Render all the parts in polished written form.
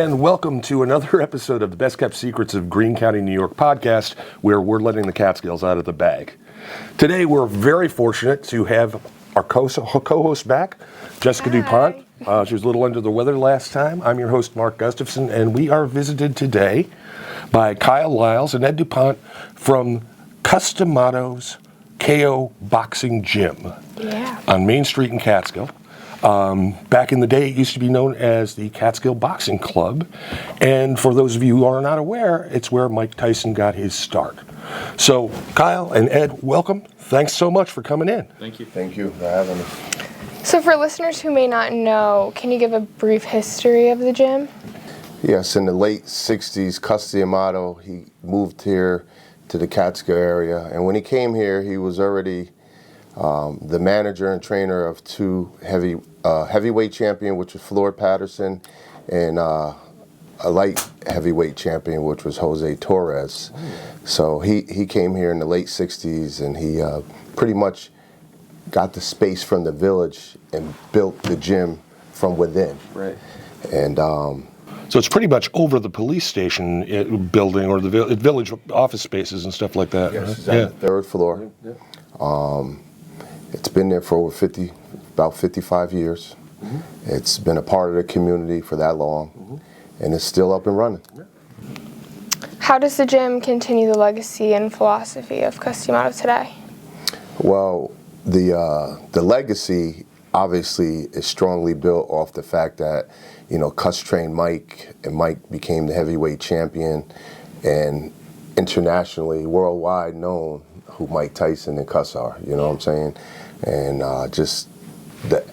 and welcome to another episode of the Best Kept Secrets of Greene County, New York podcast, where we're letting the Catskills out of the bag. Today, we're very fortunate to have our co-host back, Jessica DuPont. She was a little under the weather last time. I'm your host, Mark Gustavson, and we are visited today by Kyle Lyles and Ed DuPont from Gustavson's KO Boxing Gym on Main Street in Catskill. Back in the day, it used to be known as the Catskill Boxing Club, and for those of you who are not aware, it's where Mike Tyson got his start. So, Kyle and Ed, welcome. Thanks so much for coming in. Thank you. Thank you for having us. So for listeners who may not know, can you give a brief history of the gym? Yes, in the late 60s, Gustavson, he moved here to the Catskill area, and when he came here, he was already the manager and trainer of two heavyweight champion, which was Floyd Patterson, and a light heavyweight champion, which was Jose Torres. So he came here in the late 60s, and he pretty much got the space from the village and built the gym from within. Right. And so it's pretty much over the police station building or the village office spaces and stuff like that. yes, it's on the third floor. It's been there for about 55 years. It's been a part of the community for that long, and it's still up and running. How does the gym continue the legacy and philosophy of Gustavson today? Well, the legacy obviously is strongly built off the fact that, you know, Cus trained Mike, and Mike became the heavyweight champion, and internationally, worldwide known who Mike Tyson and Cus are, you know what I'm saying? And just the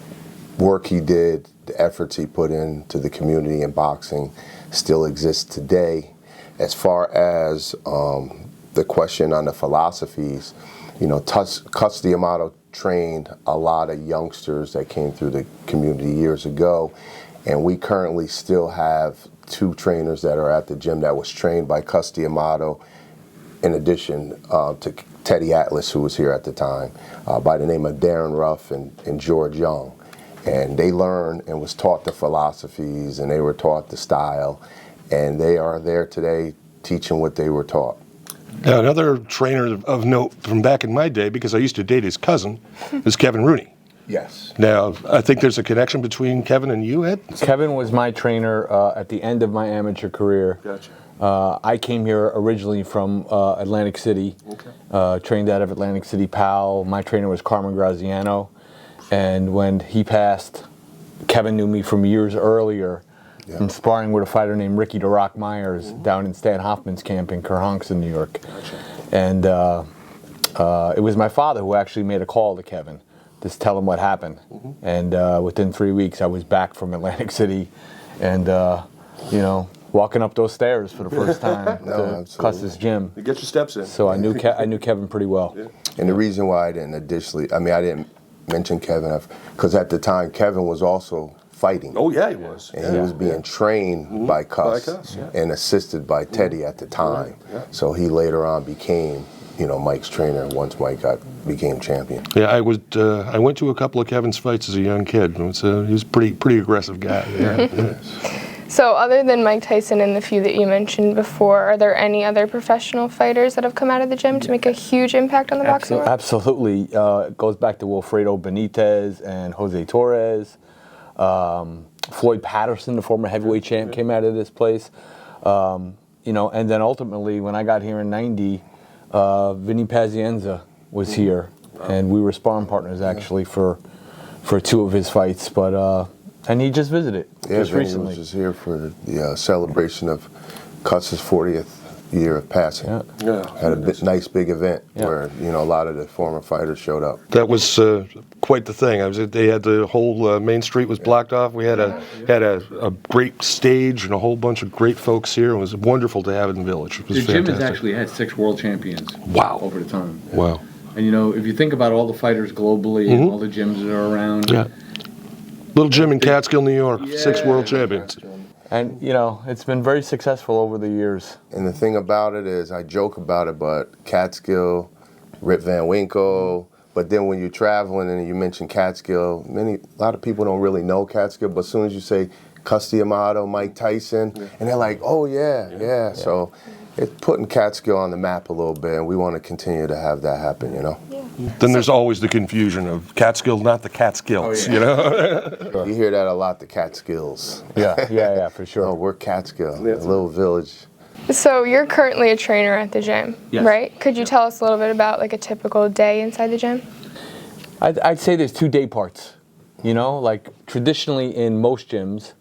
work he did, the efforts he put into the community in boxing still exists today. As far as the question on the philosophies, you know, Cus D'Amato trained a lot of youngsters that came through the community years ago, and we currently still have two trainers that are at the gym that was trained by Cus D'Amato, in addition to Teddy Atlas, who was here at the time, by the name of Darren Ruff and George Young. And they learned and was taught the philosophies, and they were taught the style, and they are there today teaching what they were taught. Now, another trainer of note from back in my day, because I used to date his cousin, is Kevin Rooney. Yes. Now, I think there's a connection between Kevin and you, Ed? Kevin was my trainer at the end of my amateur career. Gotcha. I came here originally from Atlantic City, trained out of Atlantic City, PAL. My trainer was Carmen Graziano, and when he passed, Kevin knew me from years earlier from sparring with a fighter named Ricky the Rock Myers down in Stan Hoffman's camp in Kerhonkson, New York. Gotcha. And it was my father who actually made a call to Kevin to tell him what happened. And within 3 weeks, I was back from Atlantic City, and you know, walking up those stairs for the first time to Cus's gym. You get your steps in. So I knew Kevin pretty well. Yeah. And the reason why I didn't I didn't mention Kevin, because at the time Kevin was also fighting. Oh, yeah, he was. And he was being trained by Cus and assisted by Teddy at the time. So he later on became, you know, Mike's trainer once Mike became champion. Yeah, I went to a couple of Kevin's fights as a young kid. He was a pretty aggressive guy. Yeah. So other than Mike Tyson and the few that you mentioned before, are there any other professional fighters that have come out of the gym to make a huge impact on the boxing world? Absolutely. It goes back to Wilfredo Benitez and Jose Torres. Floyd Patterson, the former heavyweight champ, came out of this place. You know, and then ultimately, when I got here in '90, Vinny Pazienza was here, and we were sparring partners actually for two of his fights. But and he just visited just recently. He was just here for the celebration of Cus's 40th year of passing. Had a nice big event where, you know, a lot of the former fighters showed up. That was quite the thing. They had the whole Main Street was blocked off. We had a great stage and a whole bunch of great folks here. It was wonderful to have it in the village. It was the fantastic. gym has actually had 6 world champions. Wow. Over the time. Wow. And you know, if you think about all the fighters globally and all the gyms that are around. Yeah. Little gym in Catskill, New York, 6 world champions. And, you know, it's been very successful over the years. And the thing about it is, I joke about it, but Catskill, Rip Van Winkle, but then when you're traveling and you mention Catskill, a lot of people don't really know Catskill, but as soon as you say Cus D'Amato, Mike Tyson, and they're like, oh yeah. So it's putting Catskill on the map a little bit, and we want to continue to have that happen, you know. Then there's always the confusion of Catskill, not the Catskills, you know? You hear that a lot, the Catskills. Yeah, for sure. Oh, we're Catskill, a little village. So you're currently a trainer at the gym, Yes. right? Could you tell us a little bit about like a typical day inside the gym? I'd say there's 2 day parts. You know, like traditionally in most gyms,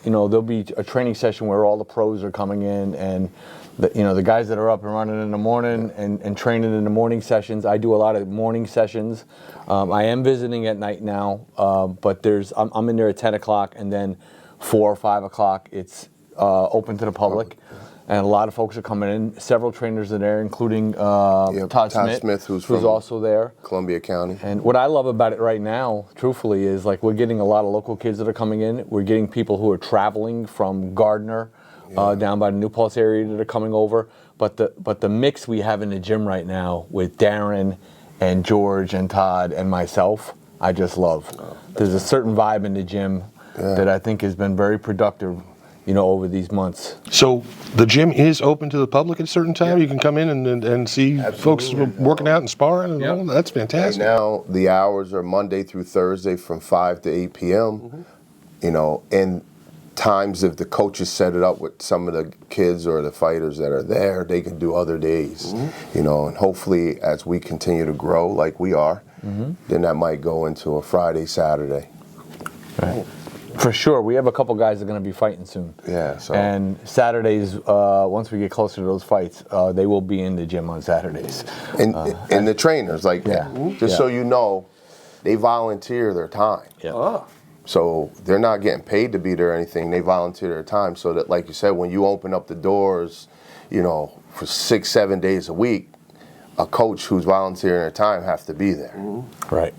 you know, there'll be a training session where all the pros are coming in, and the guys that are up and running in the morning and training in the morning sessions. I do a lot of morning sessions. I am visiting at night now, but I'm in there at 10 o'clock, and then 4 or 5 o'clock it's open to the public. And a lot of folks are coming in. Several trainers are there, including Todd Smith, who's also there. Columbia County. And what I love about it right now, truthfully, is like we're getting a lot of local kids that are coming in. We're getting people who are traveling from Gardner down by the New Paltz area that are coming over. But the mix we have in the gym right now with Darren and George and Todd and myself, I just love. There's a certain vibe in the gym that I think has been very productive, you know, over these months. So the gym is open to the public at a certain time? You can come in and see folks working out and sparring and all? That's fantastic. Right now, the hours are Monday through Thursday from 5 to 8 p.m. You know, and times if the coaches set it up with some of the kids or the fighters that are there, they can do other days. You know, and hopefully as we continue to grow like we are, then that might go into a Friday, Saturday. Right. For sure. We have a couple guys that are going to be fighting soon. Yeah. So. And Saturdays, once we get closer to those fights, they will be in the gym on Saturdays. And the trainers, like, just so you know, they volunteer their time. So they're not getting paid to be there or anything. They volunteer their time so that, like you said, when you open up the doors, you know, for 6-7 days a week, a coach who's volunteering their time has to be there. Right.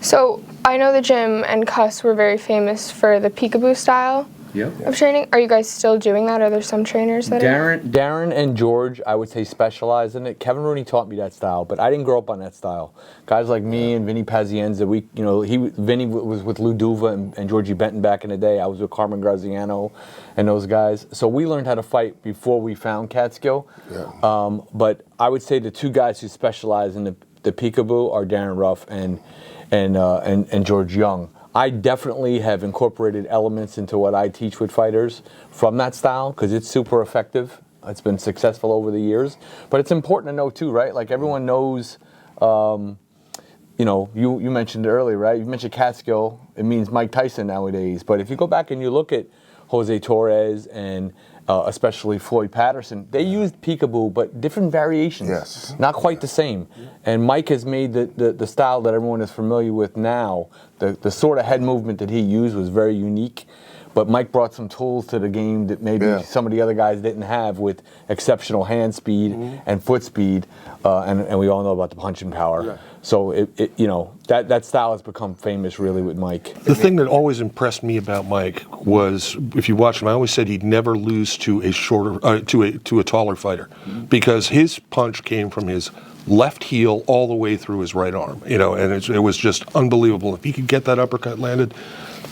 So I know the gym and Cus were very famous for the peekaboo style of training. Are you guys still doing that? Are there some trainers that are? Darren and George, I would say, specialize in it. Kevin Rooney taught me that style, but I didn't grow up on that style. Guys like me and Vinny Pazienza, Vinny was with Lou Duva and Georgie Benton back in the day. I was with Carmen Graziano and those guys. So we learned how to fight before we found Catskill. But I would say the 2 guys who specialize in the peekaboo are Darren Ruff and George Young. I definitely have incorporated elements into what I teach with fighters from that style because it's super effective. It's been successful over the years. But it's important to know too, right? Like everyone knows, you know, you mentioned it earlier, right? You mentioned Catskill. It means Mike Tyson nowadays. But if you go back and you look at Jose Torres and especially Floyd Patterson, they used peekaboo, but different variations. Not quite the same. And Mike has made the style that everyone is familiar with now. The sort of head movement that he used was very unique. But Mike brought some tools to the game that maybe some of the other guys didn't have, with exceptional hand speed and foot speed, and we all know about the punching power. So you know, that style has become famous really with Mike. The thing that always impressed me about Mike was, if you watch him, I always said he'd never lose to a shorter, to a taller fighter, because his punch came from his left heel all the way through his right arm. You know, and it was just unbelievable. If he could get that uppercut landed,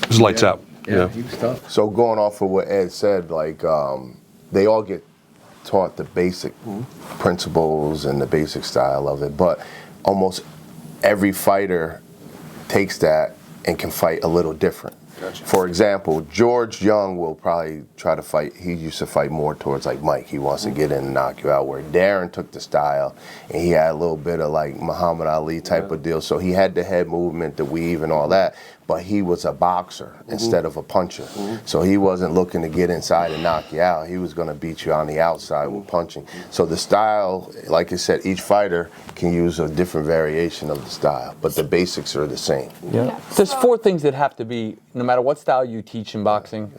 it was lights out. Yeah, he was tough. So going off of what Ed said, like they all get taught the basic principles and the basic style of it, but almost every fighter takes that and can fight a little different. For example, George Young will probably try to fight, he used to fight more towards like Mike. He wants to get in and knock you out, where Darren took the style and he had a little bit of like Muhammad Ali type of deal. So he had the head movement, the weave and all that, but he was a boxer instead of a puncher. So he wasn't looking to get inside and knock you out. He was going to beat you on the outside with punching. So the style, like I said, each fighter can use a different variation of the style, but the basics are the same. There's 4 things that have to be, no matter what style you teach in boxing.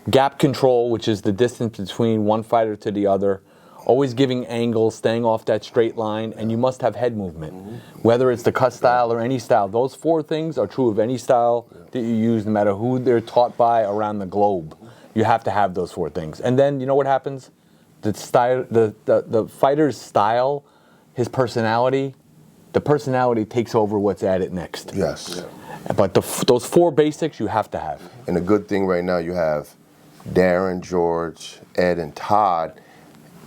Gap control, which is the distance between one fighter to the other. Always giving angles, staying off that straight line, and you must have head movement. Whether it's the cut style or any style, those 4 things are true of any style that you use, no matter who they're taught by around the globe. You have to have those 4 things. And then, you know what happens? The style, the fighter's style, his personality, the personality takes over what's added next. But those 4 basics you have to have. And the good thing right now, you have Darren, George, Ed, and Todd.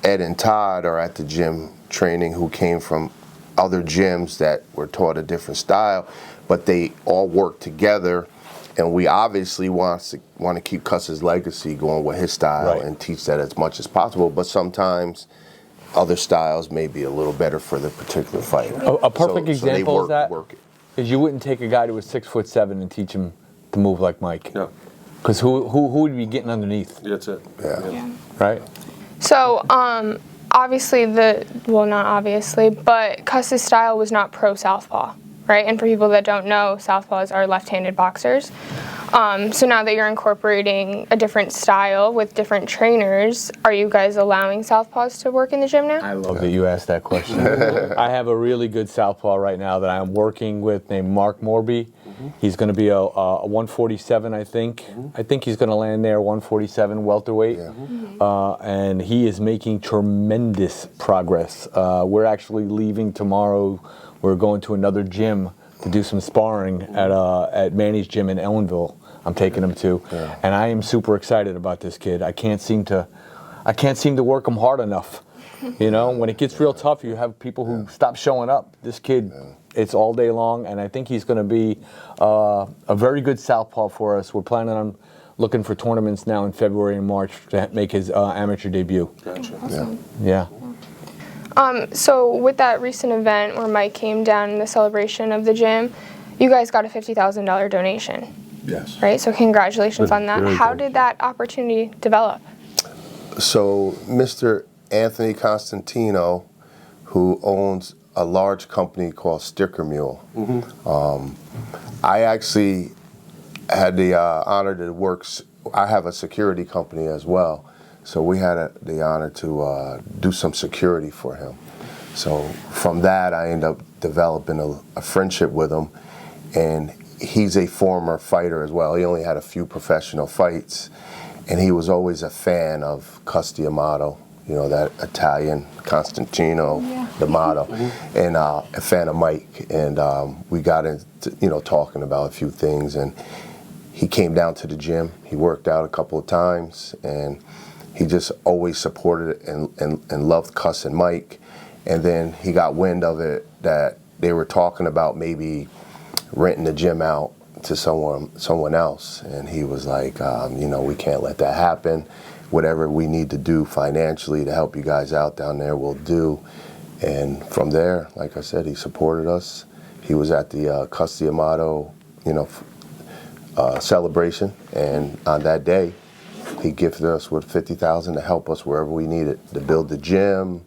Ed and Todd are at the gym training, who came from other gyms that were taught a different style, but they all work together. And we obviously want to keep Cuss's legacy going with his style and teach that as much as possible. But sometimes other styles may be a little better for the particular fighter. A perfect example of that work it. is you wouldn't take a guy who was 6'7" and teach him to move like Mike. No. Because who would be getting underneath? That's it. Yeah. Right? So, obviously not obviously, but Cuss's style was not pro southpaw, right? And for people that don't know, southpaws are left-handed boxers. So now that you're incorporating a different style with different trainers, are you guys allowing southpaws to work in the gym now? I love that you asked that question. I have a really good southpaw right now that I'm working with named Mark Morby. He's going to be a 147, I think. I think he's going to land there, 147 welterweight. And he is making tremendous progress. We're actually leaving tomorrow. We're going to another gym to do some sparring at Manny's gym in Ellenville. I'm taking him to, and I am super excited about this kid. I can't seem to work him hard enough. You know, when it gets real tough, you have people who stop showing up. This kid, it's all day long, and I think he's going to be a very good southpaw for us. We're planning on looking for tournaments now in February and March to make his amateur debut. Gotcha. Yeah. So with that recent event where Mike came down in the celebration of the gym, you guys got a $50,000 donation. Yes. Right? So congratulations on that. How did that opportunity develop? So Mr. Anthony Constantino, who owns a large company called Sticker Mule, I actually had the honor to work. I have a security company as well. So we had the honor to do some security for him. So from that, I ended up developing a friendship with him. And he's a former fighter as well. He only had a few professional fights. And he was always a fan of Cus D'Amato, you know, that Italian Constantino D'Amato, and a fan of Mike. And we got into, talking about a few things. And he came down to the gym. He worked out a couple of times. And he just always supported it and loved Cus and Mike. And then he got wind of it that they were talking about maybe renting the gym out to someone else. And he was like, we can't let that happen. Whatever we need to do financially to help you guys out down there, we'll do. And from there, like I said, he supported us. He was at the Cus D'Amato, celebration. And on that day, he gifted us with $50,000 to help us wherever we needed, to build the gym,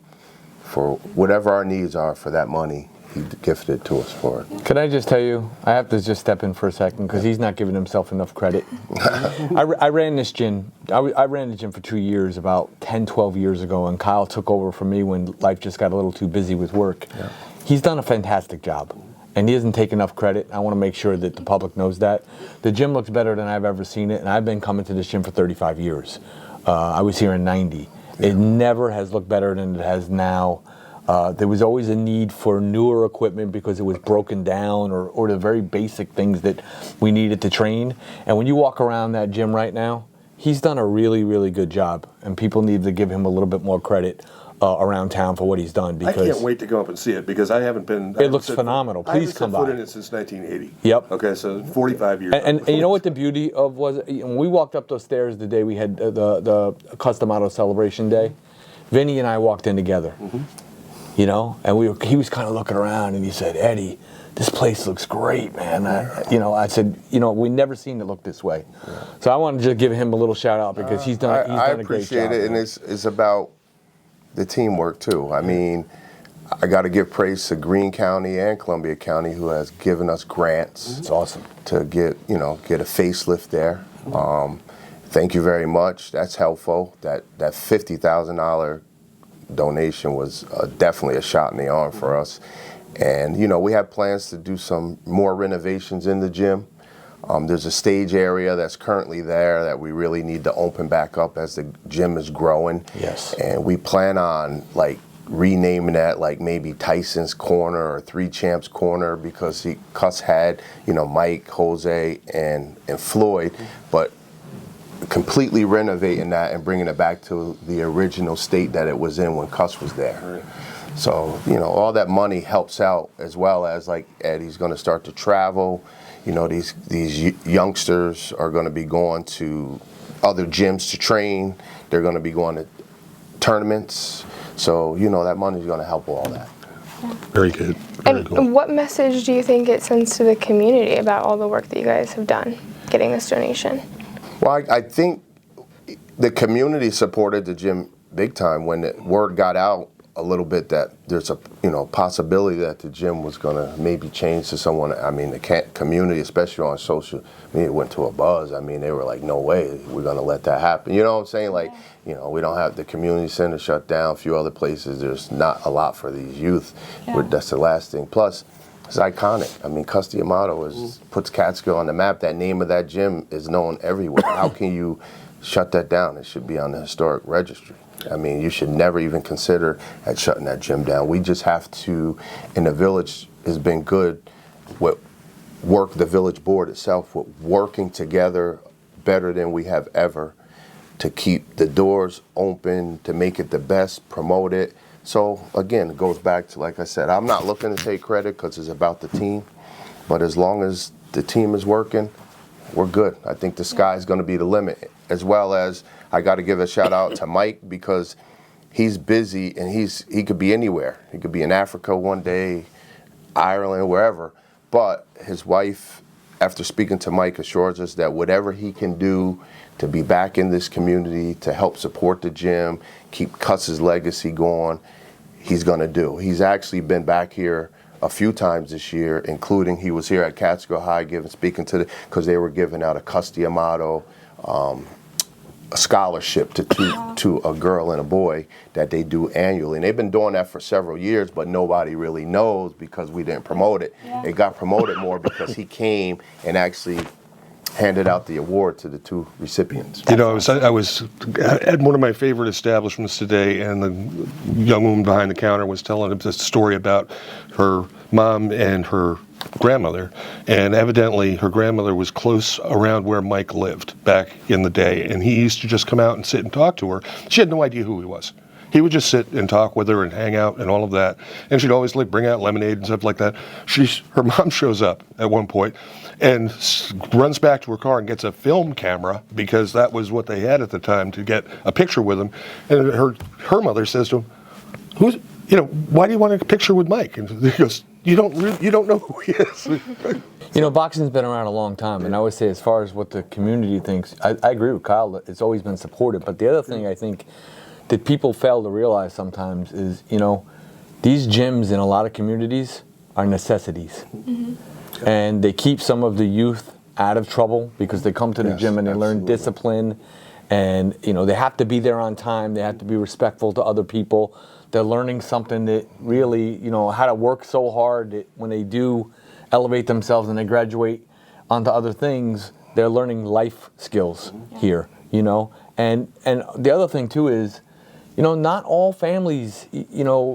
for whatever our needs are for that money. He gifted it to us for it. Can I just tell you, I have to just step in for a second because he's not giving himself enough credit. I ran this gym. I ran the gym for 2 years, about 10, 12 years ago, and Kyle took over from me when life just got a little too busy with work. Yeah. He's done a fantastic job, and he doesn't take enough credit. I want to make sure that the public knows that. The gym looks better than I've ever seen it, and I've been coming to this gym for 35 years. I was here in 90. Yeah. It never has looked better than it has now. There was always a need for newer equipment because it was broken down or the very basic things that we needed to train. And when you walk around that gym right now, he's done a really, really good job. And people need to give him a little bit more credit around town for what he's done. Because I can't wait to go up and see it because I haven't been. It looks phenomenal. Please come by. I haven't set foot in it since 1980. Yep. Okay, so 45 years. And you know what the beauty of was? When we walked up those stairs the day we had the Cus D'Amato celebration day, Vinny and I walked in together. And he was kind of looking around and he said, "Eddie, this place looks great, man." I said, we never seen it look this way. Yeah. So I wanted to just give him a little shout out because he's done a great job. I appreciate it, and it's about the teamwork too. I mean, I got to give praise to Greene County and Columbia County, who has given us grants. It's awesome to get a facelift there. Thank you very much. That's helpful. That $50,000 donation was definitely a shot in the arm for us. And we have plans to do some more renovations in the gym. There's a stage area that's currently there that we really need to open back up as the gym is growing. Yes. And we plan on renaming that like maybe Tyson's Corner or Three Champs Corner, because Cuss had, Mike, Jose, and Floyd, but completely renovating that and bringing it back to the original state that it was in when Cuss was there. Right. So, all that money helps out, as well as, like Eddie's going to start to travel. These youngsters are going to be going to other gyms to train. They're going to be going to tournaments. So, that money's going to help all that. Very good. Very cool. And what message do you think it sends to the community about all the work that you guys have done getting this donation? Well, I think the community supported the gym big time when the word got out a little bit that there's a possibility that the gym was going to maybe change to someone. I mean, the community, especially on social media, went to a buzz. I mean, they were like, no way we're going to let that happen. You know what I'm saying? Like, we don't have the community center shut down, a few other places. There's not a lot for these youth. That's the last thing. Plus, it's iconic. I mean, Cuss D'Amato puts Catskill on the map. That name of that gym is known everywhere. How can you shut that down? It should be on the historic registry. I mean, you should never even consider at shutting that gym down. We just have to, and the village has been good with the village board itself, with working together better than we have ever to keep the doors open, to make it the best, promote it. So again, it goes back to, like I said, I'm not looking to take credit because it's about the team, but as long as the team is working, we're good. I think the sky's going to be the limit, as well as I got to give a shout out to Mike, because he's busy and he could be anywhere. He could be in Africa one day, Ireland, wherever. But his wife, after speaking to Mike, assures us that whatever he can do to be back in this community, to help support the gym, keep Cuss's legacy going, he's going to do. He's actually been back here a few times this year, including he was here at Catskill High speaking to because they were giving out a Cuss D'Amato a scholarship to a girl and a boy that they do annually. And they've been doing that for several years, but nobody really knows because we didn't promote it. It got promoted more because he came and actually handed out the award to the two recipients. I was at one of my favorite establishments today, and the young woman behind the counter was telling us a story about her mom and her grandmother, and evidently her grandmother was close around where Mike lived back in the day, and he used to just come out and sit and talk to her. She had no idea who he was. He would just sit and talk with her and hang out and all of that, and she'd always bring out lemonade and stuff like that. Her mom shows up at one point and runs back to her car and gets a film camera, because that was what they had at the time, to get a picture with him. And her mother says to him, why do you want a picture with Mike? And he goes, you don't know who he is. Boxing's been around a long time, and I would say, as far as what the community thinks, I agree with Kyle. It's always been supported. But the other thing I think that people fail to realize sometimes is, these gyms in a lot of communities are necessities. Mm-hmm. And they keep some of the youth out of trouble because they come to the gym and they learn discipline, and they have to be there on time. They have to be respectful to other people. They're learning something that really, how to work so hard that when they do elevate themselves and they graduate onto other things, they're learning life skills here, And the other thing too is, not all families,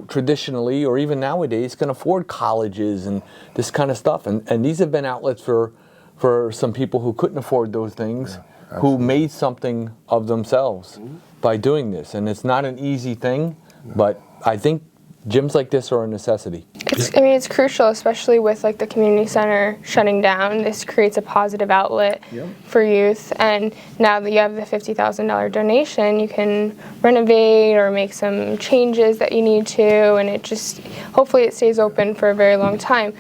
traditionally or even nowadays can afford colleges and this kind of stuff. And these have been outlets for some people who couldn't afford those things, who made something of themselves by doing this. And it's not an easy thing, but I think gyms like this are a necessity. It's crucial, especially with the community center shutting down. This creates a positive outlet for youth, and now that you have the $50,000 donation, you can renovate or make some changes that you need to, and hopefully it stays open for a very long time.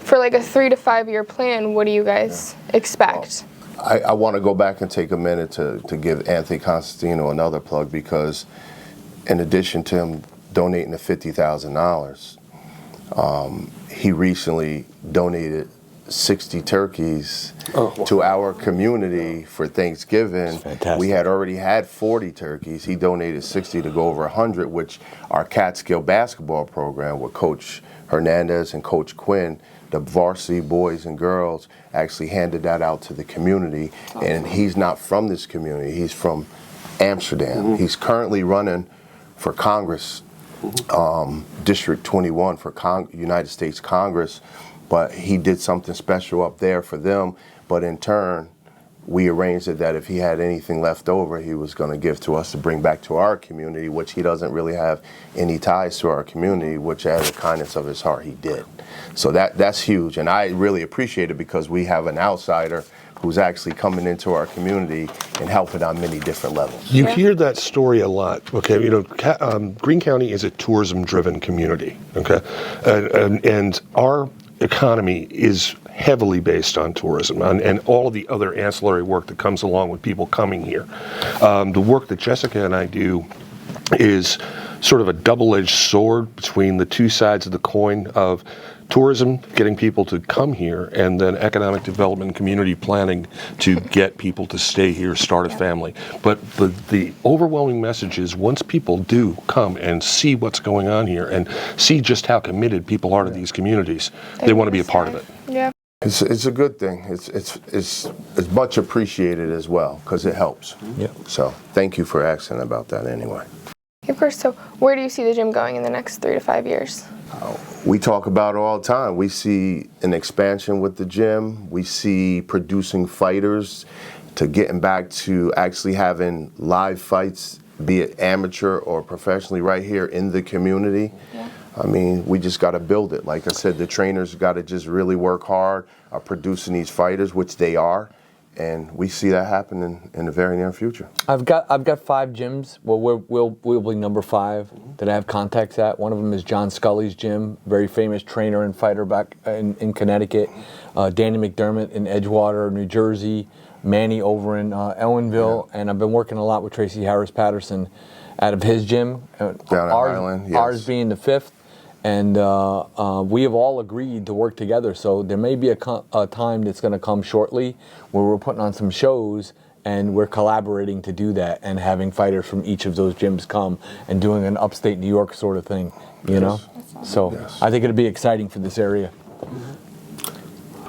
For a 3 to 5 year plan, what do you guys expect? Well, I want to go back and take a minute to give Anthony Constantino another plug, because in addition to him donating the $50,000, he recently donated 60 turkeys to our community for Thanksgiving. We had already had 40 turkeys. He donated 60 to go over 100, which our Catskill basketball program with Coach Hernandez and Coach Quinn, the varsity boys and girls, actually handed that out to the community. And he's not from this community. He's from Amsterdam. He's currently running for Congress District 21 for United States Congress, but he did something special up there for them. But in turn, we arranged it that if he had anything left over, he was going to give to us to bring back to our community, which he doesn't really have any ties to our community, which out of the kindness of his heart, he did. So that's huge, and I really appreciate it because we have an outsider who's actually coming into our community and helping on many different levels. You hear that story a lot. Okay, Greene County is a tourism-driven community. Okay, and our economy is heavily based on tourism and all of the other ancillary work that comes along with people coming here. The work that Jessica and I do is sort of a double-edged sword between the two sides of the coin of tourism, getting people to come here, and then economic development and community planning to get people to stay here, start a family. But the overwhelming message is once people do come and see what's going on here and see just how committed people are to these communities, they want to be a part of it. Yeah. It's a good thing. It's much appreciated as well because it helps. Yeah. So thank you for asking about that anyway. Of course. So where do you see the gym going in the next 3 to 5 years? We talk about it all the time. We see an expansion with the gym. We see producing fighters to getting back to actually having live fights, be it amateur or professionally, right here in the community. Yeah. I mean, we just got to build it. Like I said, the trainers got to just really work hard at producing these fighters, which they are. And we see that happening in the very near future. I've got 5 gyms. Well, we'll be number 5 that I have contacts at. One of them is John Scully's gym, very famous trainer and fighter back in Connecticut. Danny McDermott in Edgewater, New Jersey. Manny over in Ellenville, and I've been working a lot with Tracy Harris Patterson out of his gym. Down at Highland, yes. Ours being the 5th. And we have all agreed to work together. So there may be a time that's going to come shortly where we're putting on some shows and we're collaborating to do that and having fighters from each of those gyms come and doing an upstate New York sort of thing, you know? So I think it'll be exciting for this area.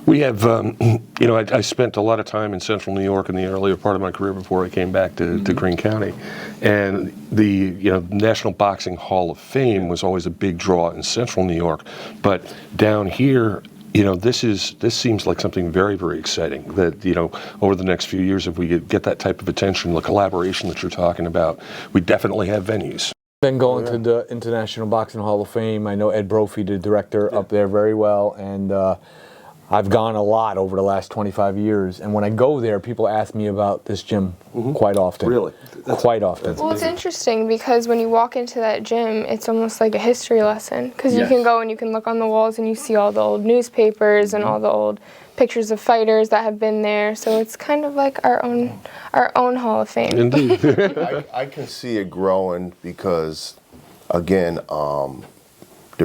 We have, I spent a lot of time in central New York in the earlier part of my career before I came back to Greene County. And the, National Boxing Hall of Fame was always a big draw in central New York. But down here, this seems like something very, very exciting that, over the next few years, if we get that type of attention, the collaboration that you're talking about, we definitely have venues. Been going to the International Boxing Hall of Fame. I know Ed Brophy, the director up there, very well. And, I've gone a lot over the last 25 years, and when I go there, people ask me about this gym quite often. Really? Quite often. Well, it's interesting because when you walk into that gym, it's almost like a history lesson because you can go and you can look on the walls and you see all the old newspapers and all the old pictures of fighters that have been there. So it's kind of like our own Hall of Fame. Indeed. I can see it growing because, again, the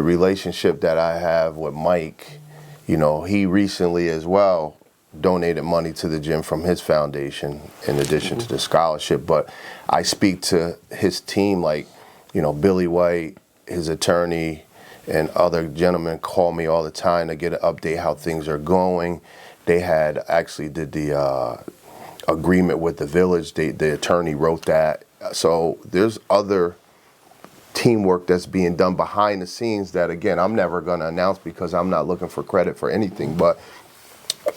relationship that I have with Mike, he recently as well donated money to the gym from his foundation in addition to the scholarship. But I speak to his team like, Billy White, his attorney, and other gentlemen call me all the time to get an update how things are going. They had actually did the agreement with the village. The attorney wrote that. So there's other teamwork that's being done behind the scenes that, again, I'm never going to announce because I'm not looking for credit for anything, but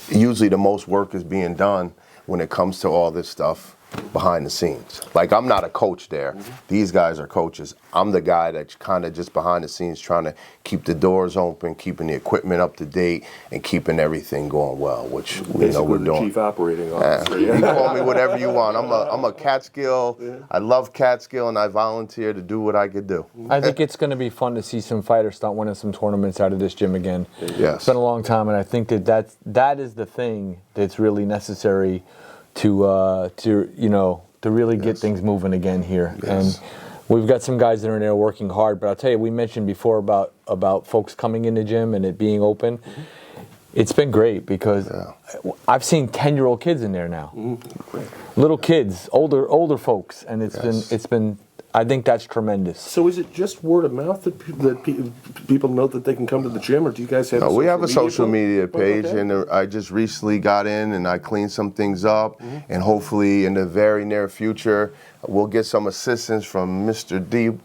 usually the most work is being done when it comes to all this stuff behind the scenes. Like, I'm not a coach there. These guys are coaches. I'm the guy that's kind of just behind the scenes trying to keep the doors open, keeping the equipment up to date, and keeping everything going well, which we're doing. Chief Operating Officer. You call me whatever you want. I'm a Catskill. I love Catskill, and I volunteer to do what I could do. I think it's going to be fun to see some fighters start winning some tournaments out of this gym again. Yes. It's been a long time, and I think that is the thing that's really necessary to really get things moving again here. Yes. And we've got some guys that are in there working hard. But I'll tell you, we mentioned before about folks coming in the gym and it being open. It's been great because I've seen 10-year-old kids in there now, little kids, older folks, and it's been I think that's tremendous. So is it just word of mouth that people know that they can come to the gym, or do you guys have? No, we have a social page? media page, Okay. and I just recently got in and I cleaned some things up, and hopefully in the very near future, we'll get some assistance from Mr.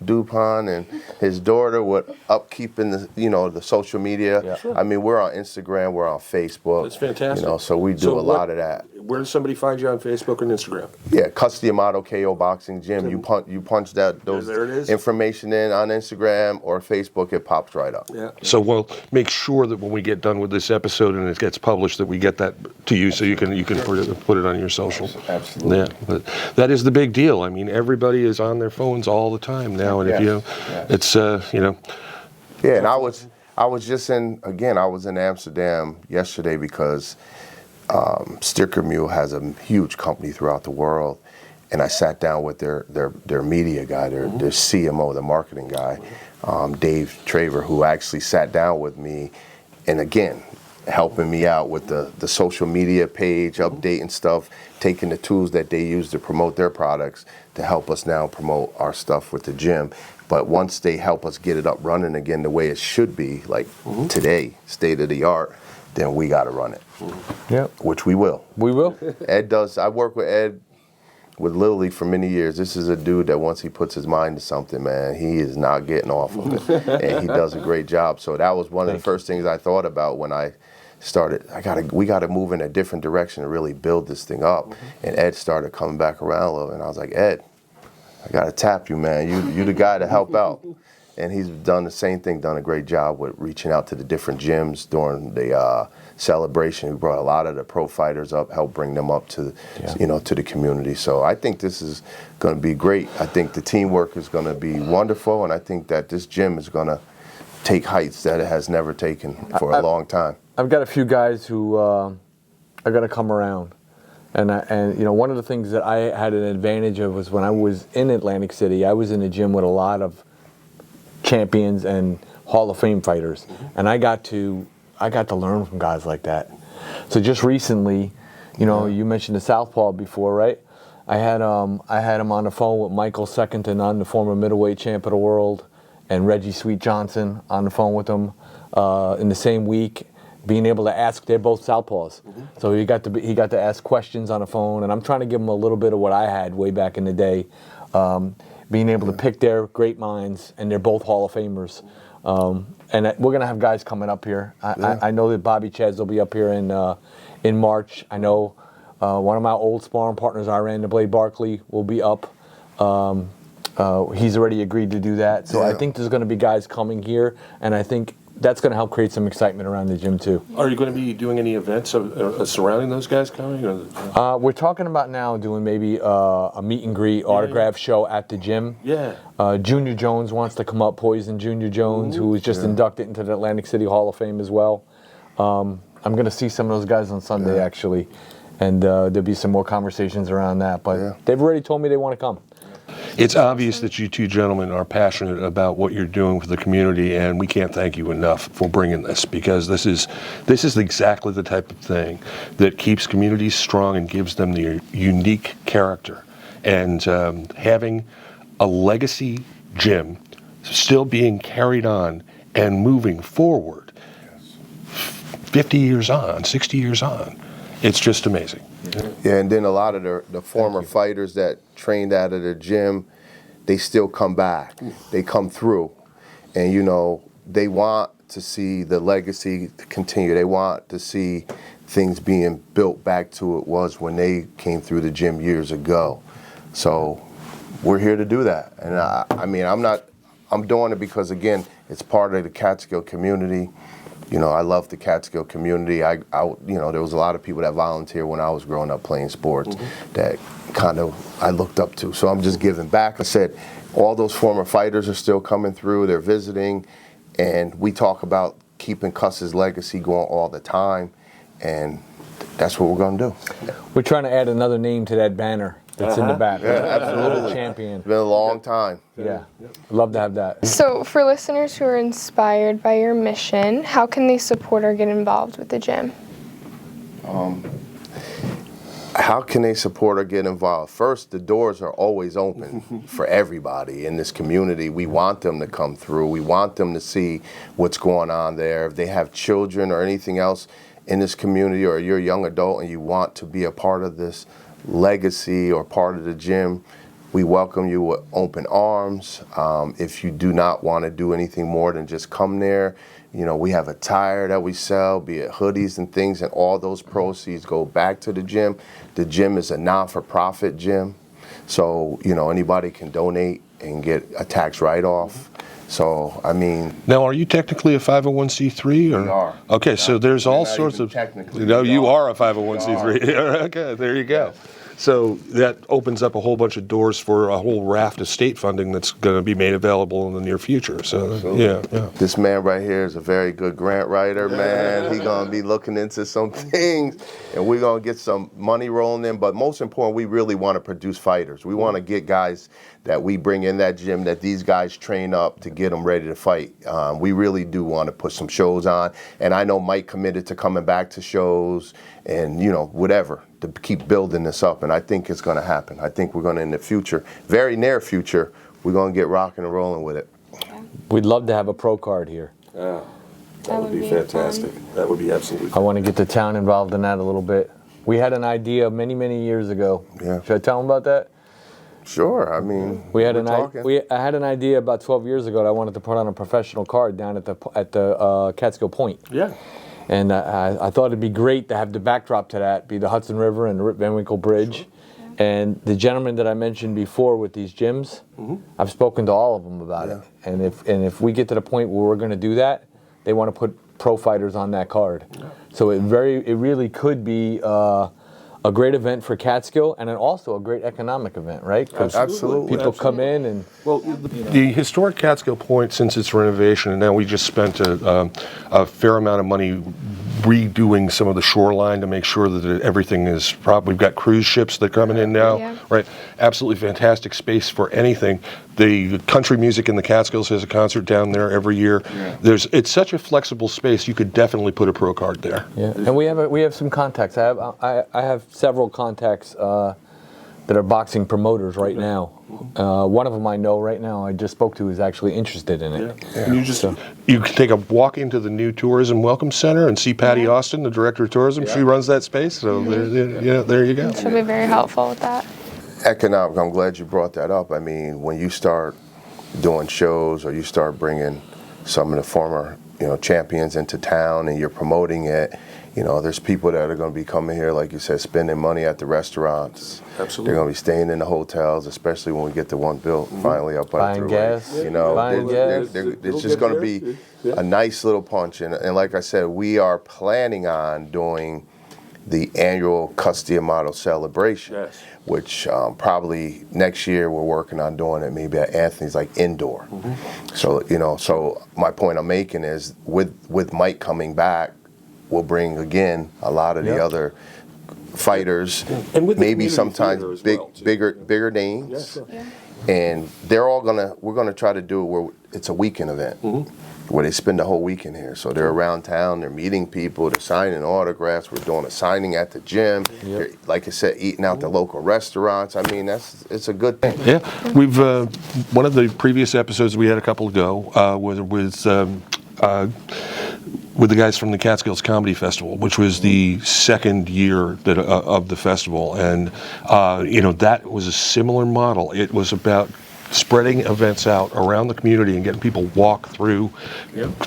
DuPont and his daughter with upkeeping the social media. Yeah. Sure. I mean, we're on Instagram, we're on Facebook. That's fantastic. So we do a lot of that. Where does somebody find you on Facebook and Instagram? Yeah, Customato KO Boxing Gym. You punch those There it is. information in on Instagram or Facebook, it pops right up. Yeah. So we'll make sure that when we get done with this episode and it gets published, that we get that to you so you can put it on your social. Absolutely. Yeah, but that is the big deal. I mean, everybody is on their phones all the time now, and it's Yeah, and I was just in Amsterdam yesterday because Sticker Mule has a huge company throughout the world, and I sat down with their media guy, their CMO, the marketing guy, Dave Traver, who actually sat down with me, and again, helping me out with the social media page, updating stuff, taking the tools that they use to promote their products to help us now promote our stuff with the gym. But once they help us get it up running again the way it should be, like today, state of the art, then we got to run it. Yeah, Which we will. we will. Ed does. I work with Ed with Little League for many years. This is a dude that once he puts his mind to something, man, he is not getting off of it. And he does a great job. So that was one of the first things I thought about when I started. We got to move in a different direction to really build this thing up. And Ed started coming back around a little, and I was like, Ed, I got to tap you, man. You the guy to help out. And he's done the same thing, done a great job with reaching out to the different gyms during the celebration. We brought a lot of the pro fighters up, helped bring them up to, to the community. So I think this is going to be great. I think the teamwork is going to be wonderful, and I think that this gym is going to take heights that it has never taken for a long time. I've got a few guys who are going to come around. And one of the things that I had an advantage of was when I was in Atlantic City, I was in a gym with a lot of champions and Hall of Fame fighters, and I got to learn from guys like that. So just recently, you mentioned the Southpaw before, right? I had him on the phone with Michael Secondton, the former middleweight champ of the world, and Reggie Sweet Johnson on the phone with him in the same week. Being able to ask, they're both Southpaws, so he got to ask questions on the phone, and I'm trying to give him a little bit of what I had way back in the day. Being able to pick their great minds, and they're both Hall of Famers. And we're going to have guys coming up here. I know that Bobby Chaz will be up here in March. I know one of my old sparring partners, Iran the Blade Barkley, will be up. He's already agreed to do that. So I think there's going to be guys coming here, and I think that's going to help create some excitement around the gym too. Are you going to be doing any events surrounding those guys coming? Or? We're talking about now doing maybe a meet and greet autograph show at the gym. Yeah. Junior Jones wants to come up, Poison Junior Jones, who was just inducted into the Atlantic City Hall of Fame as well. I'm going to see some of those guys on Sunday actually, and there'll be some more conversations around that. But they've already told me they want to come. It's obvious that you two gentlemen are passionate about what you're doing for the community, and we can't thank you enough for bringing this, because this is exactly the type of thing that keeps communities strong and gives them their unique character. And having a legacy gym still being carried on and moving forward 50 years on, 60 years on, it's just amazing. Yeah, and then a lot of the former fighters that trained out of the gym, they still come back. They come through, and they want to see the legacy continue. They want to see things being built back to what it was when they came through the gym years ago. So we're here to do that. And I'm doing it because, again, it's part of the Catskill community. I love the Catskill community. There was a lot of people that volunteered when I was growing up playing sports that kind of I looked up to. So I'm just giving back. I said, all those former fighters are still coming through. They're visiting, and we talk about keeping Cuss's legacy going all the time, and that's what we're going to do. We're trying to add another name to that banner that's in the back. Yeah, absolutely. Champion. It's been a long time. Yeah, love to have that. So for listeners who are inspired by your mission, how can they support or get involved with the gym? how can they support or get involved? First, the doors are always open for everybody in this community. We want them to come through. We want them to see what's going on there. If they have children or anything else in this community, or you're a young adult and you want to be a part of this legacy or part of the gym, we welcome you with open arms. If you do not want to do anything more than just come there, you know, we have attire that we sell, be it hoodies and things, and all those proceeds go back to the gym. The gym is a non-for-profit gym, so, you know, anybody can donate and get a tax write-off. So, I mean... Now, are you technically a 501c3? Or? We are. Okay, so there's all sorts of... Technically. No, you are a 501c3. Okay, there you go. So that opens up a whole bunch of doors for a whole raft of state funding that's going to be made available in the near future. So, yeah. This man right here is a very good grant writer, man. He's going to be looking into some things, and we're going to get some money rolling in. But most important, we really want to produce fighters. We want to get guys that we bring in that gym, that these guys train up to get them ready to fight. We really do want to put some shows on. And I know Mike committed to coming back to shows and, you know, whatever, to keep building this up. And I think it's going to happen. I think we're going to, in the future, very near future, we're going to get rocking and rolling with it. We'd love to have a pro card here. Yeah, that would be fantastic. That would be absolutely I want to get the town involved in that a little bit. We had an idea many, many years ago. Yeah. Should I tell them about that? Sure, I mean, I had an idea about 12 years ago that I wanted to put on a professional card down at the Catskill Point. Yeah. And I thought it'd be great to have the backdrop to that be the Hudson River and the Rip Van Winkle Bridge. Sure. Yeah. And the gentleman that I mentioned before with these gyms, I've spoken to all of them about it. And if we get to the point where we're going to do that, they want to put pro fighters on that card. Yeah. So it really could be a great event for Catskill, and then also a great economic event, right? Absolutely. People come in and... Well, the historic Catskill Point, since its renovation, and now we just spent a fair amount of money redoing some of the shoreline to make sure that everything is proper. We've got cruise ships that are coming in now, right? Absolutely fantastic space for anything. The country music in the Catskills has a concert down there every year. Yeah. It's such a flexible space. You could definitely put a pro card there. Yeah, and we have some contacts. I have several contacts that are boxing promoters right now. One of them I know right now I just spoke to is actually interested in it. Yeah. And you can take a walk into the new Tourism Welcome Center and see Patty Austin, the Director of Tourism. She runs that space, so there you go. She'll be very helpful with that. Economic, I'm glad you brought that up. I mean, when you start doing shows or you start bringing some of the former, champions into town and you're promoting it, there's people that are going to be coming here, like you said, spending money at the restaurants. Absolutely. They're going to be staying in the hotels, especially when we get the one built finally up on the Buying gas. It's just going to be a nice little punch. And like I said, we are planning on doing the annual Custia Model celebration, which probably next year we're working on doing it maybe at Anthony's, like indoor. So, so my point I'm making is with Mike coming back, we'll bring again a lot of the other fighters, and maybe sometimes bigger names, and we're gonna try to do it where it's a weekend event, where they spend the whole weekend here. So they're around town, they're meeting people, they're signing autographs. We're doing a signing at the gym. They're, like I said, eating out the local restaurants. I mean, it's a good thing. Yeah, we've one of the previous episodes we had a couple ago was with the guys from the Catskills Comedy Festival, which was the second year of the festival, and that was a similar model. It was about spreading events out around the community and getting people walk through,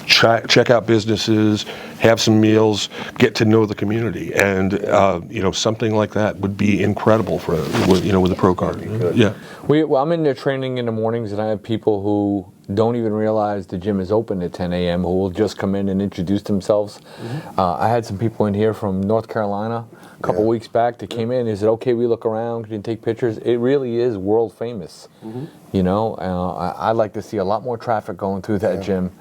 check out businesses, have some meals, get to know the community, and something like that would be incredible for with a pro card. Yeah. I'm in there training in the mornings, and I have people who don't even realize the gym is open at 10 a.m. who will just come in and introduce themselves. I had some people in here from North Carolina a couple weeks back that came in. Is it okay we look around? Can you take pictures? It really is world famous. I'd like to see a lot more traffic going through that gym.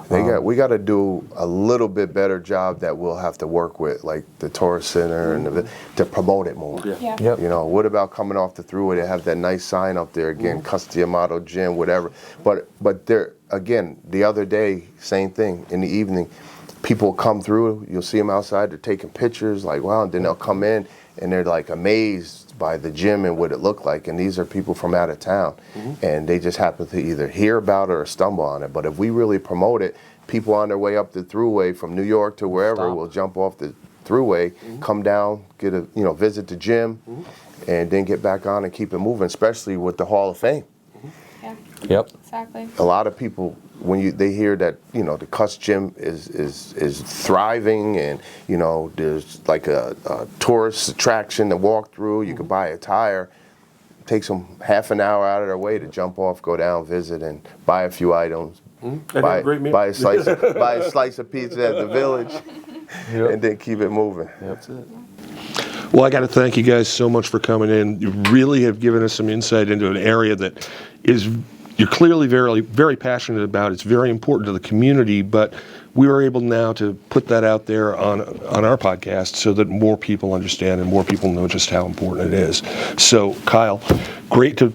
We got to do a little bit better job that we'll have to work with, like the tourist center and to promote it more. What about coming off the thruway to have that nice sign up there again, Custia Model Gym, whatever. But there again, the other day, same thing in the evening. People come through, you'll see them outside, they're taking pictures, like wow, and then they'll come in and they're like amazed by the gym and what it looked like. And these are people from out of town, and they just happen to either hear about it or stumble on it. But if we really promote it, people on their way up the thruway from New York to wherever will jump off the thruway, come down, get a visit the gym, and then get back on and keep it moving. Especially with the Hall of Fame. Yeah. Yep. Exactly. A lot of people, when they hear that the Cuss gym is thriving, and there's like a tourist attraction to walk through, you can buy a tire. It takes them half an hour out of their way to jump off, go down, visit, and buy a few items. Buy a slice of pizza at the Village, and then keep it moving. That's it. Well, I got to thank you guys so much for coming in. You really have given us some insight into an area that you're clearly very, very passionate about. It's very important to the community, but we were able now to put that out there on our podcast so that more people understand and more people know just how important it is. So, Kyle, great to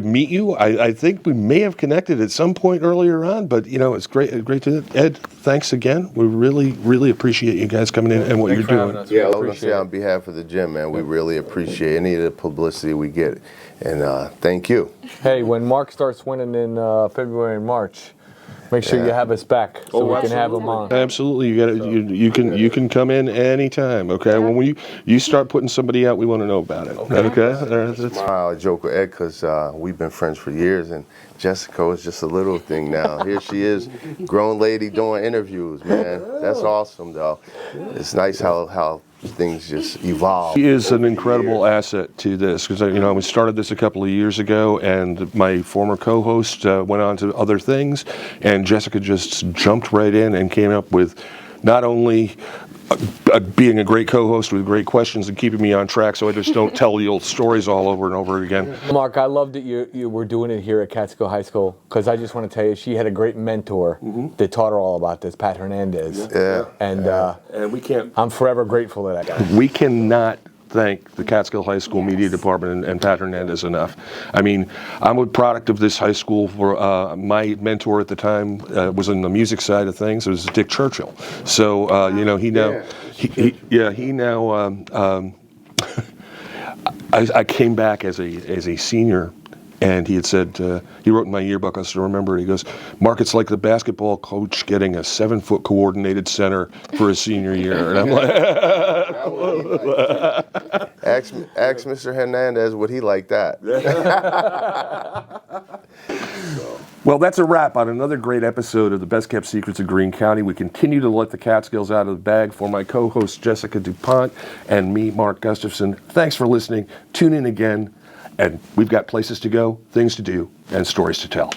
meet you. I think we may have connected at some point earlier on, but it's great to Ed. Thanks again. We really, really appreciate you guys coming in and what you're doing. Yeah, I was going to say on behalf of the gym, man, we really appreciate any of the publicity we get, and thank you. Hey, when Mark starts winning in February and March, make sure you have us back so we can have him on. Absolutely, you can come in anytime. Okay, when you start putting somebody out, we want to know about it. Okay. I joke with Ed because we've been friends for years, and Jessica is just a little thing now. Here she is, grown lady doing interviews. Man, that's awesome though. It's nice how things just evolve. She is an incredible asset to this because we started this a couple of years ago, and my former co-host went on to other things, and Jessica just jumped right in and came up with not only being a great co-host with great questions and keeping me on track so I just don't tell the old stories all over and over again. Mark, I love that you were doing it here at Catskill High School, because I just want to tell you, she had a great mentor that taught her all about this, Pat Hernandez. Yeah. And we can't. I'm forever grateful to that guy. We cannot thank the Catskill High School Media Department and Pat Hernandez enough. I mean, I'm a product of this high school. For my mentor at the time was in the music side of things. It was Dick Churchill. So I came back as a senior. And he had said, he wrote in my yearbook, I still remember it, he goes, Mark, it's like the basketball coach getting a 7-foot coordinated center for his senior year. And I'm like, ask Mr. Hernandez, would he like that? Well, that's a wrap on another great episode of the Best Kept Secrets of Greene County. We continue to let the Catskills out of the bag. For my co-host, Jessica DuPont, and me, Mark Gustavson, thanks for listening. Tune in again. And we've got places to go, things to do, and stories to tell.